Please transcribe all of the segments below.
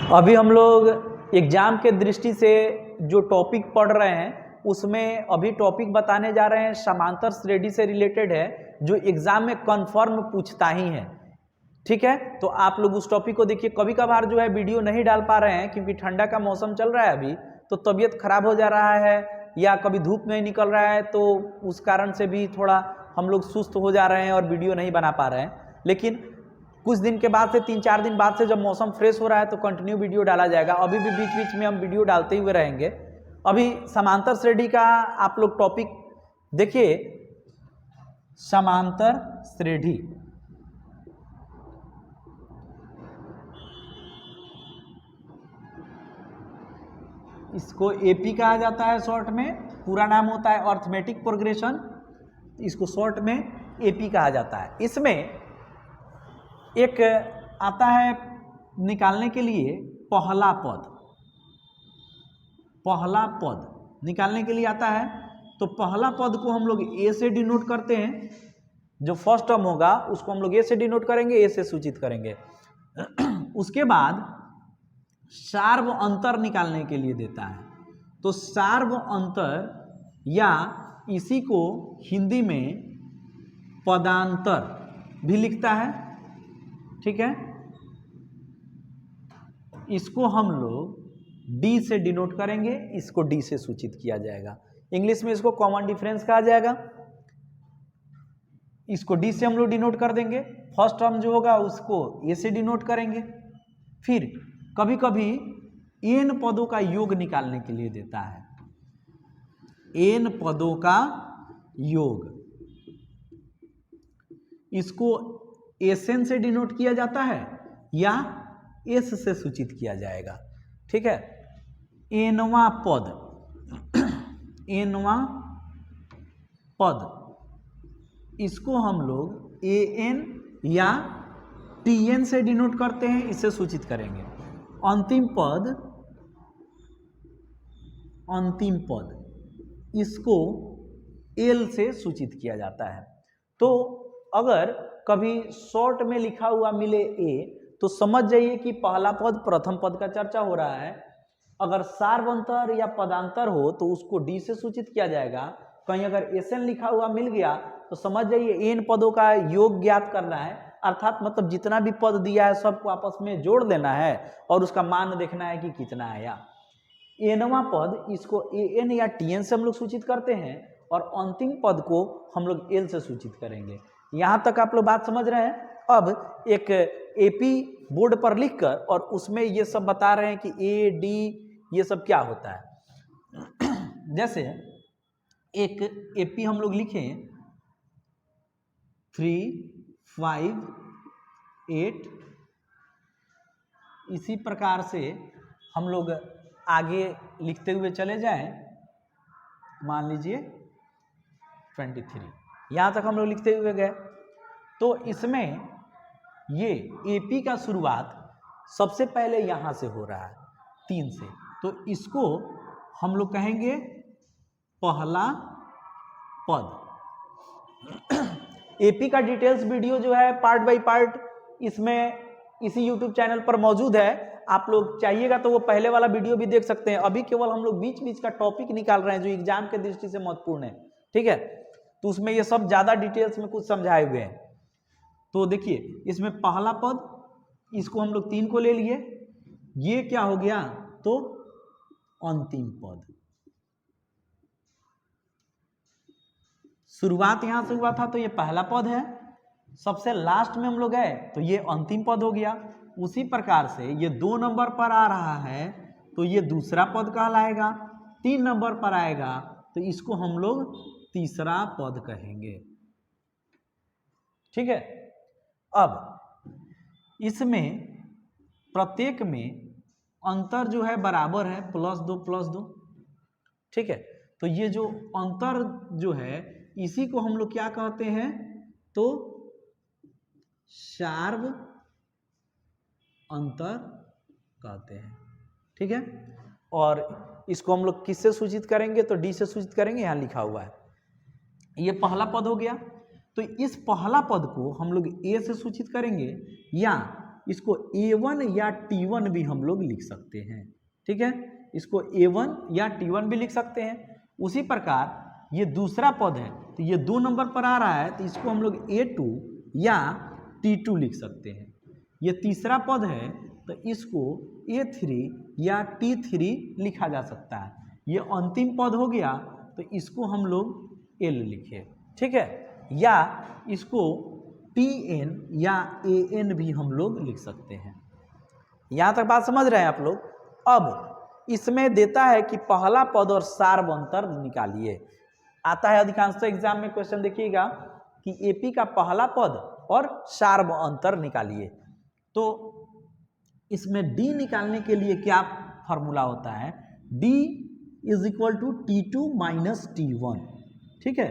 अभी हम लोग एग्जाम के दृष्टि से जो टॉपिक पढ़ रहे हैं उसमें अभी टॉपिक बताने जा रहे हैं समांतर श्रेणी से रिलेटेड है, जो एग्जाम में कन्फर्म पूछता ही है। ठीक है, तो आप लोग उस टॉपिक को देखिए। कभी कभार जो है वीडियो नहीं डाल पा रहे हैं क्योंकि ठंडा का मौसम चल रहा है अभी, तो तबीयत खराब हो जा रहा है या कभी धूप नहीं निकल रहा है, तो उस कारण से भी थोड़ा हम लोग सुस्त हो जा रहे हैं और वीडियो नहीं बना पा रहे हैं। लेकिन कुछ दिन के बाद से 3-4 दिन बाद से जब मौसम फ्रेश हो रहा है तो कंटिन्यू वीडियो डाला जाएगा। अभी भी बीच बीच में हम वीडियो डालते हुए रहेंगे। अभी समांतर श्रेणी का आप लोग टॉपिक देखिए। समांतर श्रेणी, इसको एपी कहा जाता है शॉर्ट में, पूरा नाम होता है अर्थमेटिक प्रोग्रेशन, इसको शॉर्ट में एपी कहा जाता है। इसमें एक आता है निकालने के लिए पहला पद, पहला पद निकालने के लिए आता है। तो पहला पद को हम लोग ए से डिनोट करते हैं। जो फर्स्ट टर्म होगा उसको हम लोग ए से डिनोट करेंगे, ए से सूचित करेंगे। उसके बाद सार्व अंतर निकालने के लिए देता है, तो सार्व अंतर या इसी को हिंदी में पदांतर भी लिखता है। ठीक है, इसको हम लोग डी से डिनोट करेंगे, इसको डी से सूचित किया जाएगा। इंग्लिश में इसको कॉमन डिफरेंस कहा जाएगा। इसको डी से हम लोग डिनोट कर देंगे। फर्स्ट टर्म जो होगा उसको ए से डिनोट करेंगे। फिर कभी कभी एन पदों का योग निकालने के लिए देता है, एन पदों का योग, इसको एसएन से डिनोट किया जाता है या एस से सूचित किया जाएगा। ठीक है, एनवा पद, एनवा पद, इसको हम लोग एएन या टीएन से डिनोट करते हैं, इससे सूचित करेंगे। अंतिम पद, अंतिम पद, इसको एल से सूचित किया जाता है। तो अगर कभी शॉर्ट में लिखा हुआ मिले ए तो समझ जाइए कि पहला पद प्रथम पद का चर्चा हो रहा है। अगर सार्वंतर या पदांतर हो तो उसको डी से सूचित किया जाएगा। कहीं अगर एसएन लिखा हुआ मिल गया तो समझ जाइए एन पदों का योग ज्ञात करना है, अर्थात मतलब जितना भी पद दिया है सबको आपस में जोड़ देना है और उसका मान देखना है कि कितना आया। एनवा पद, इसको एएन या टीएन से हम लोग सूचित करते हैं और अंतिम पद को हम लोग एल से सूचित करेंगे। यहाँ तक आप लोग बात समझ रहे हैं। अब एक एपी बोर्ड पर लिखकर और उसमें ये सब बता रहे हैं कि ए डी ये सब क्या होता है। जैसे एक एपी हम लोग लिखें 3, 5, 8, इसी प्रकार से हम लोग आगे लिखते हुए चले जाएं। मान लीजिए 23, यहाँ तक हम लोग लिखते हुए गए। तो इसमें ये एपी का शुरुआत सबसे पहले यहाँ से हो रहा है 3 से, तो इसको हम लोग कहेंगे पहला पद। एपी का डिटेल्स वीडियो जो है पार्ट बाय पार्ट इसमें इसी यूट्यूब चैनल पर मौजूद है। आप लोग चाहिएगा तो वो पहले वाला वीडियो भी देख सकते हैं। अभी केवल हम लोग बीच बीच का टॉपिक निकाल रहे हैं जो एग्जाम के दृष्टि से महत्वपूर्ण है। ठीक है, तो उसमें ये सब ज्यादा डिटेल्स में कुछ समझाए हुए हैं। तो देखिए इसमें पहला पद, इसको हम लोग 3 को ले लिए, ये क्या हो गया तो अंतिम पद। शुरुआत यहां से हुआ था तो ये पहला पद है, सबसे लास्ट में हम लोग गए तो ये अंतिम पद हो गया। उसी प्रकार से ये 2 नंबर पर आ रहा है तो ये दूसरा पद कहलाएगा। 3 नंबर पर आएगा तो इसको हम लोग तीसरा पद कहेंगे। ठीक है, अब इसमें प्रत्येक में अंतर जो है बराबर है, +2 +2। ठीक है, तो ये जो अंतर जो है इसी को हम लोग क्या कहते हैं तो सार्व अंतर कहते हैं। ठीक है, और इसको हम लोग किससे सूचित करेंगे तो डी से सूचित करेंगे, यहाँ लिखा हुआ है। ये पहला पद हो गया। तो इस पहला पद को हम लोग ए से सूचित करेंगे या इसको A1 या T1 भी हम लोग लिख सकते हैं। ठीक है, इसको A1 या T1 भी लिख सकते हैं। उसी प्रकार ये दूसरा पद है तो ये 2 नंबर पर आ रहा है तो इसको हम लोग A2 या T2 लिख सकते हैं। ये तीसरा पद है तो इसको A3 या T3 लिखा जा सकता है। ये अंतिम पद हो गया तो इसको हम लोग L लिखे। ठीक है, या इसको TN या AN भी हम लोग लिख सकते हैं। यहाँ तक बात समझ रहे हैं आप लोग। अब इसमें देता है कि पहला पद और सार्व अंतर निकालिए। आता है अधिकांशतः एग्जाम में क्वेश्चन, देखिएगा कि AP का पहला पद और सार्व अंतर निकालिए। तो इसमें D निकालने के लिए क्या फॉर्मूला होता है? D is equal to T2 minus T1। ठीक है,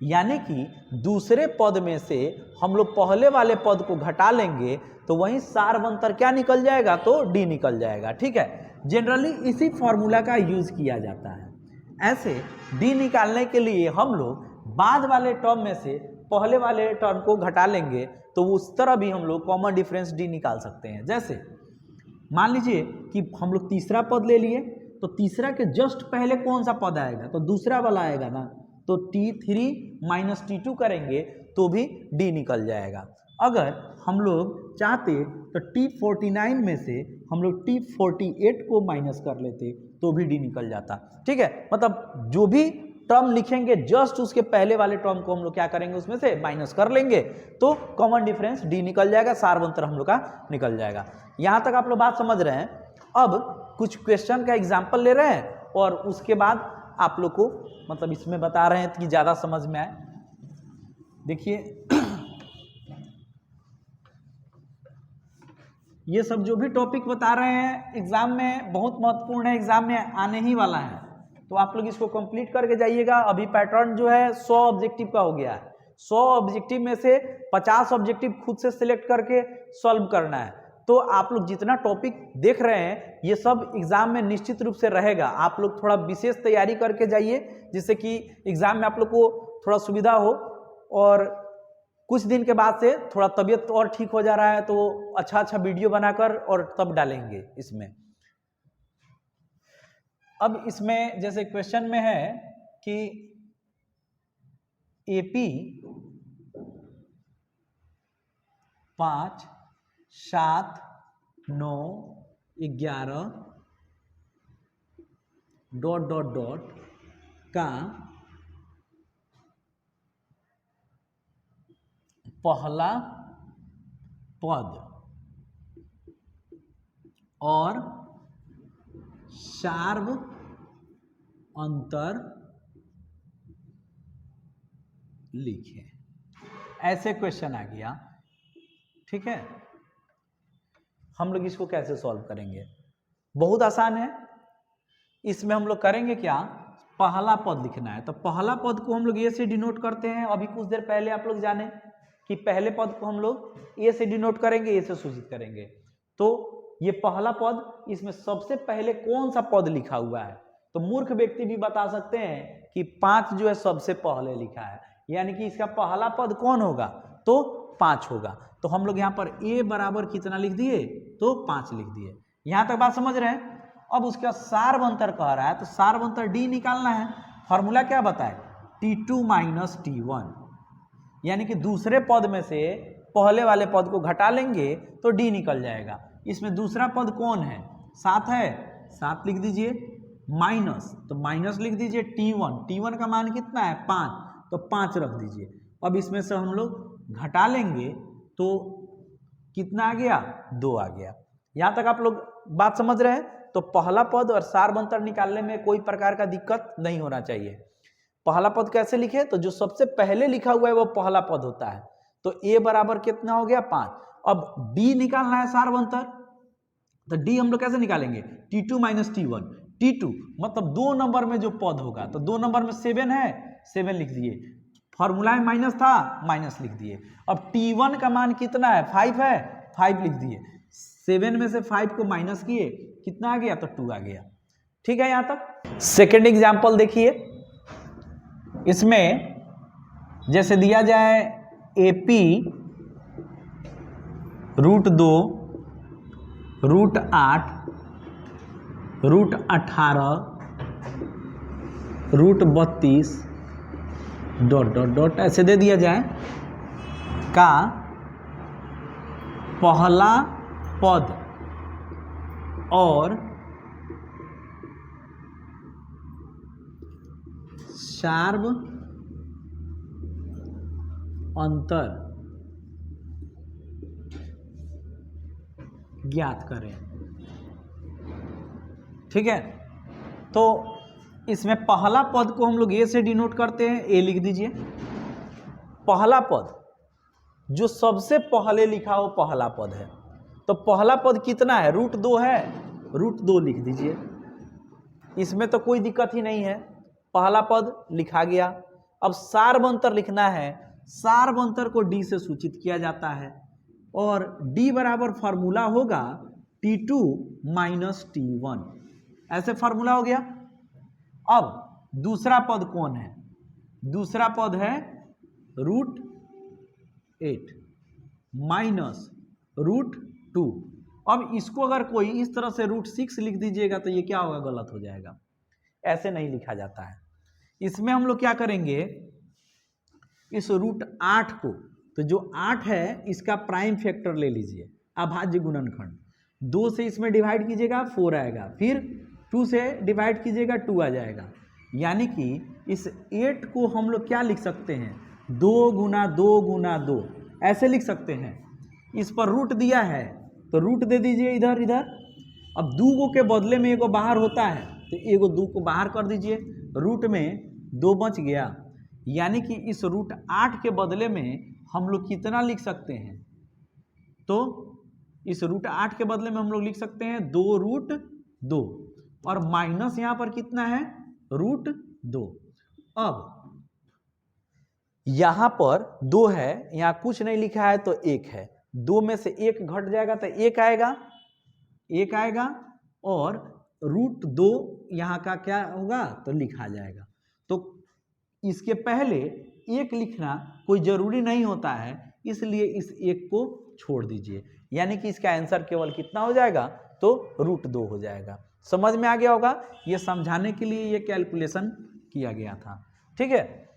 यानी कि दूसरे पद में से हम लोग पहले वाले पद को घटा लेंगे तो वहीं सार्व अंतर क्या निकल जाएगा? तो D निकल जाएगा। ठीक है, जनरली इसी फॉर्मूला का यूज किया जाता है। ऐसे D निकालने के लिए हम लोग बाद वाले टर्म में से पहले वाले टर्म को घटा लेंगे तो उस तरह भी हम लोग कॉमन डिफरेंस D निकाल सकते हैं। जैसे मान लीजिए कि हम लोग तीसरा पद ले लिए तो तीसरा के जस्ट पहले कौन सा पद आएगा? तो दूसरा वाला आएगा ना, तो T3 माइनस T2 करेंगे तो भी D निकल जाएगा। अगर हम लोग चाहते तो T49 में से हम लोग T48 को माइनस कर लेते तो भी D निकल जाता। ठीक है, मतलब जो भी टर्म लिखेंगे जस्ट उसके पहले वाले टर्म को हम लोग क्या करेंगे? उसमें से माइनस कर लेंगे तो कॉमन डिफरेंस D निकल जाएगा, सार्व अंतर हम लोग का निकल जाएगा। यहाँ तक आप लोग बात समझ रहे हैं। अब कुछ क्वेश्चन का एग्जाम्पल ले रहे हैं और उसके बाद आप लोग को मतलब इसमें बता रहे हैं कि ज़्यादा समझ में आए। देखिए ये सब जो भी टॉपिक बता रहे हैं एग्जाम में बहुत महत्वपूर्ण है, एग्जाम में आने ही वाला है, तो आप लोग इसको कंप्लीट करके जाइएगा। अभी पैटर्न जो है 100 ऑब्जेक्टिव का हो गया है। 100 ऑब्जेक्टिव में से 50 ऑब्जेक्टिव खुद से सिलेक्ट करके सॉल्व करना है। तो आप लोग जितना टॉपिक देख रहे हैं ये सब एग्जाम में निश्चित रूप से रहेगा। आप लोग थोड़ा विशेष तैयारी करके जाइए जिससे कि एग्जाम में आप लोग को थोड़ा सुविधा हो। और कुछ दिन के बाद से थोड़ा तबीयत और ठीक हो जा रहा है तो अच्छा वीडियो बनाकर और तब डालेंगे इसमें। अब इसमें जैसे क्वेश्चन में है कि AP 5, 7, 9, 11 ... का पहला पद और सार्व अंतर लिखें। ऐसे क्वेश्चन आ गया। ठीक है, हम लोग इसको कैसे सॉल्व करेंगे? बहुत आसान है। इसमें हम लोग करेंगे क्या? पहला पद लिखना है तो पहला पद को हम लोग ए से डिनोट करते हैं। अभी कुछ देर पहले आप लोग जाने कि पहले पद को हम लोग ए से डिनोट करेंगे, ए से सूचित करेंगे। तो ये पहला पद, इसमें सबसे पहले कौन सा पद लिखा हुआ है? तो मूर्ख व्यक्ति भी बता सकते हैं कि 5 जो है सबसे पहले लिखा है, यानी कि इसका पहला पद कौन होगा? तो 5 होगा। तो हम लोग यहाँ पर a बराबर कितना लिख दिए? तो 5 लिख दिए। यहाँ तक बात समझ रहे हैं। अब उसका सार्व अंतर कह रहा है तो सार्व अंतर D निकालना है। फॉर्मूला क्या बताए? T2 माइनस T1, यानी कि दूसरे पद में से पहले वाले पद को घटा लेंगे तो D निकल जाएगा। इसमें दूसरा पद कौन है? 7 है, 7 लिख दीजिए, माइनस तो माइनस लिख दीजिए T1, T1 का मान कितना है? 5, तो 5 रख दीजिए। अब इसमें से हम लोग घटा लेंगे तो कितना आ गया? 2 आ गया। यहाँ तक आप लोग बात समझ रहे हैं। तो पहला पद और सार्व अंतर निकालने में कोई प्रकार का दिक्कत नहीं होना चाहिए। पहला पद कैसे लिखे? तो जो सबसे पहले लिखा हुआ है वो पहला पद होता है। तो a बराबर कितना हो गया? 5। अब D निकालना है सार्व अंतर, तो D हम लोग कैसे निकालेंगे? T2 minus T1। T2 मतलब 2 नंबर में जो पद होगा, तो 2 नंबर में 7 है, 7 लिख दिए। फॉर्मूला में माइनस था, माइनस लिख दिए। अब T1 का मान कितना है? 5 है, 5 लिख दिए। 7 में से 5 को माइनस किए, कितना आ गया? तो 2 आ गया। ठीक है, यहां तक। सेकेंड एग्जाम्पल देखिए। इसमें जैसे दिया जाए AP √2 √8, √18, √32 डॉट डॉट डॉट ऐसे दे दिया जाए का पहला पद और सार्व अंतर ज्ञात करें। ठीक है, तो इसमें पहला पद को हम लोग ए से डिनोट करते हैं, ए लिख दीजिए। पहला पद जो सबसे पहले लिखा हो पहला पद है, तो पहला पद कितना है, √2 है, √2 लिख दीजिए। इसमें तो कोई दिक्कत ही नहीं है, पहला पद लिखा गया। अब सार्व अंतर लिखना है, सार्व अंतर को डी से सूचित किया जाता है और डी बराबर फार्मूला होगा T2 - T1, ऐसे फार्मूला हो गया। अब दूसरा पद कौन है, दूसरा पद है √8 माइनस √2। अब इसको अगर कोई इस तरह से √6 लिख दीजिएगा तो ये क्या होगा, गलत हो जाएगा, ऐसे नहीं लिखा जाता है। इसमें हम लोग क्या करेंगे, इस √8 को, तो जो 8 है इसका प्राइम फैक्टर ले लीजिए, अभाज्य गुणनखंड, 2 से इसमें डिवाइड कीजिएगा 4 आएगा, फिर 2 से डिवाइड कीजिएगा 2 आ जाएगा। यानी कि इस 8 को हम लोग क्या लिख सकते हैं, 2 × 2 × 2 ऐसे लिख सकते हैं। इस पर रूट दिया है तो रूट दे दीजिए इधर इधर। अब 2 के बदले में एगो बाहर होता है तो एगो 2 को बाहर कर दीजिए, रूट में 2 बच गया। यानी कि इस √8 के बदले में हम लोग कितना लिख सकते हैं, तो इस √8 के बदले में हम लोग लिख सकते हैं 2√2 और माइनस यहाँ पर कितना है, √2। अब यहाँ पर 2 है, यहाँ कुछ नहीं लिखा है तो 1 है, 2 में से 1 घट जाएगा तो 1 आएगा, 1 आएगा और √2 यहाँ का क्या होगा तो लिखा जाएगा। तो इसके पहले 1 लिखना कोई जरूरी नहीं होता है, इसलिए इस 1 को छोड़ दीजिए। यानी कि इसका आंसर केवल कितना हो जाएगा, तो √2 हो जाएगा। समझ में आ गया होगा, ये समझाने के लिए ये कैलकुलेशन किया गया था। ठीक है,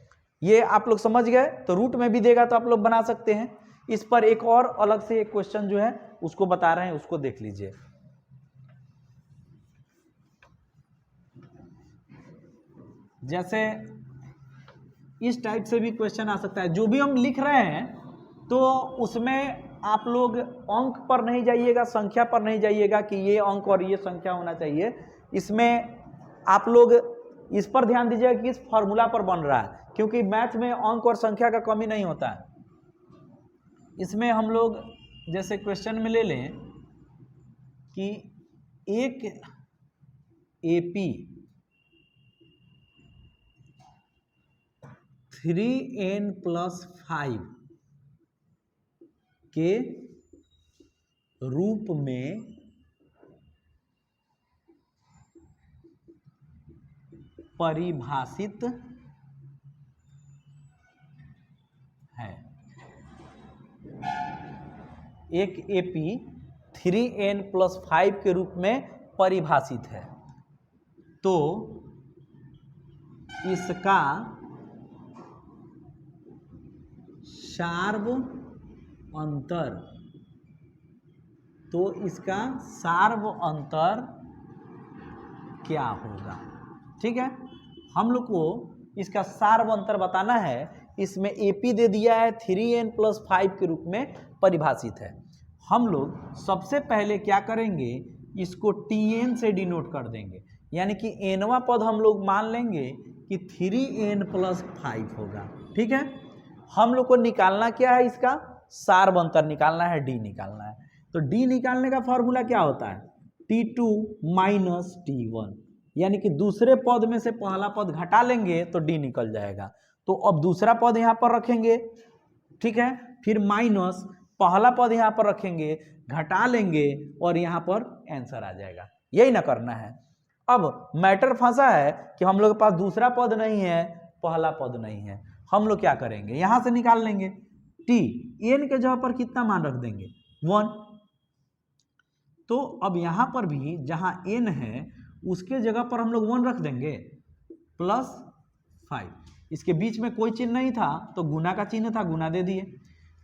ये आप लोग समझ गए, तो रूट में भी देगा तो आप लोग बना सकते हैं। इस पर एक और अलग से एक क्वेश्चन जो है उसको बता रहे हैं, उसको देख लीजिए। जैसे इस टाइप से भी क्वेश्चन आ सकता है, जो भी हम लिख रहे हैं तो उसमें आप लोग अंक पर नहीं जाइएगा, संख्या पर नहीं जाइएगा कि ये अंक और ये संख्या होना चाहिए। इसमें आप लोग इस पर ध्यान दीजिएगा कि इस फॉर्मूला पर बन रहा है, क्योंकि मैथ में अंक और संख्या का कमी नहीं होता है। इसमें हम लोग जैसे क्वेश्चन में ले लें कि एक AP 3n+5 के रूप में परिभाषित है। एक AP 3n+5 के रूप में परिभाषित है, तो इसका सार्व अंतर, तो इसका सार्व अंतर क्या होगा। ठीक है, हम लोग को इसका सार्व अंतर बताना है। इसमें AP दे दिया है 3n+5 के रूप में परिभाषित है। हम लोग सबसे पहले क्या करेंगे, इसको TN से डिनोट कर देंगे, यानी कि nवां पद हम लोग मान लेंगे कि 3n+5 होगा। ठीक है, हम लोग को निकालना क्या है, इसका सार्व अंतर निकालना है, D निकालना है। तो D निकालने का फॉर्मूला क्या होता है, T2 - T1, यानी कि दूसरे पद में से पहला पद घटा लेंगे तो D निकल जाएगा। तो अब दूसरा पद यहाँ पर रखेंगे, ठीक है, फिर माइनस पहला पद यहाँ पर रखेंगे, घटा लेंगे और यहाँ पर आंसर आ जाएगा। यही ना करना है। अब मैटर फंसा है कि हम लोग के पास दूसरा पद नहीं है, पहला पद नहीं है। हम लोग क्या करेंगे, यहां से निकाल लेंगे। T n के जगह पर कितना मान रख देंगे, 1। तो अब यहाँ पर भी जहाँ n है उसके जगह पर हम लोग 1 रख देंगे, +5। इसके बीच में कोई चिन्ह नहीं था तो गुना का चिन्ह था, गुना दे दिए।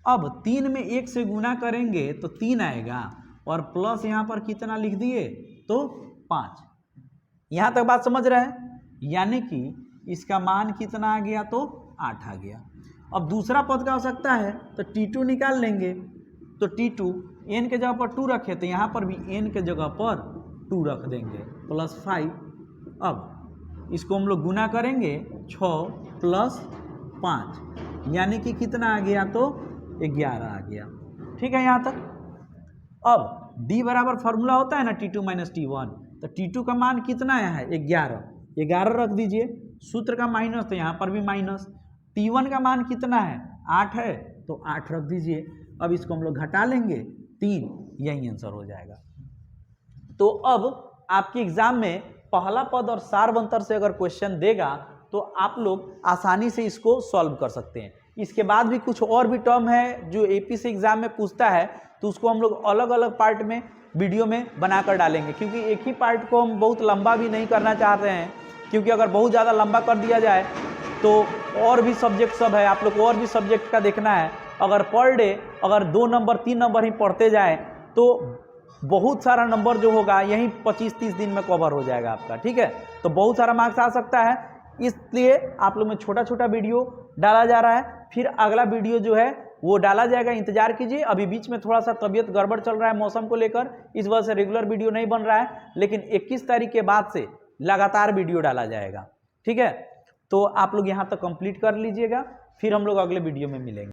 अब 3 में 1 से गुना करेंगे तो 3 आएगा, और प्लस यहाँ पर कितना लिख दिए तो 5। यहाँ तक बात समझ रहे हैं? यानी कि इसका मान कितना आ गया तो 8 आ गया। अब दूसरा पद का आवश्यकता है तो T2 निकाल लेंगे, तो T2 n के जगह पर 2 रखे तो यहाँ पर भी n के जगह पर 2 रख देंगे, +5। अब इसको हम लोग गुना करेंगे, 6 + 5 यानी कि कितना आ गया तो 11 आ गया। ठीक है यहाँ तक। अब D बराबर फार्मूला होता है ना T2 - T1, तो T2 का मान कितना आया है 11 रख दीजिए, सूत्र का माइनस तो यहाँ पर भी माइनस। T1 का मान कितना है 8 है तो 8 रख दीजिए। अब इसको हम लोग घटा लेंगे 3, यही आंसर हो जाएगा। तो अब आपके एग्जाम में पहला पद और सार्वंतर से अगर क्वेश्चन देगा तो आप लोग आसानी से इसको सॉल्व कर सकते हैं। इसके बाद भी कुछ और भी टर्म है जो एपीसी एग्जाम में पूछता है, तो उसको हम लोग अलग अलग पार्ट में वीडियो में बनाकर डालेंगे, क्योंकि एक ही पार्ट को हम बहुत लंबा भी नहीं करना चाहते हैं, क्योंकि अगर बहुत ज़्यादा लंबा कर दिया जाए तो और भी सब्जेक्ट सब है, आप लोग को और भी सब्जेक्ट का देखना है। अगर पर डे अगर 2 नंबर 3 नंबर ही पढ़ते जाए तो बहुत सारा नंबर जो होगा यही 25-30 दिन में कवर हो जाएगा आपका। ठीक है, तो बहुत सारा मार्क्स आ सकता है, इसलिए आप लोग में छोटा छोटा वीडियो डाला जा रहा है। फिर अगला वीडियो जो है वो डाला जाएगा, इंतजार कीजिए। अभी बीच में थोड़ा सा तबीयत गड़बड़ चल रहा है मौसम को लेकर, इस वजह से रेगुलर वीडियो नहीं बन रहा है, लेकिन 21 तारीख के बाद से लगातार वीडियो डाला जाएगा। ठीक है, तो आप लोग यहाँ तक कंप्लीट कर लीजिएगा, फिर हम लोग अगले वीडियो में मिलेंगे।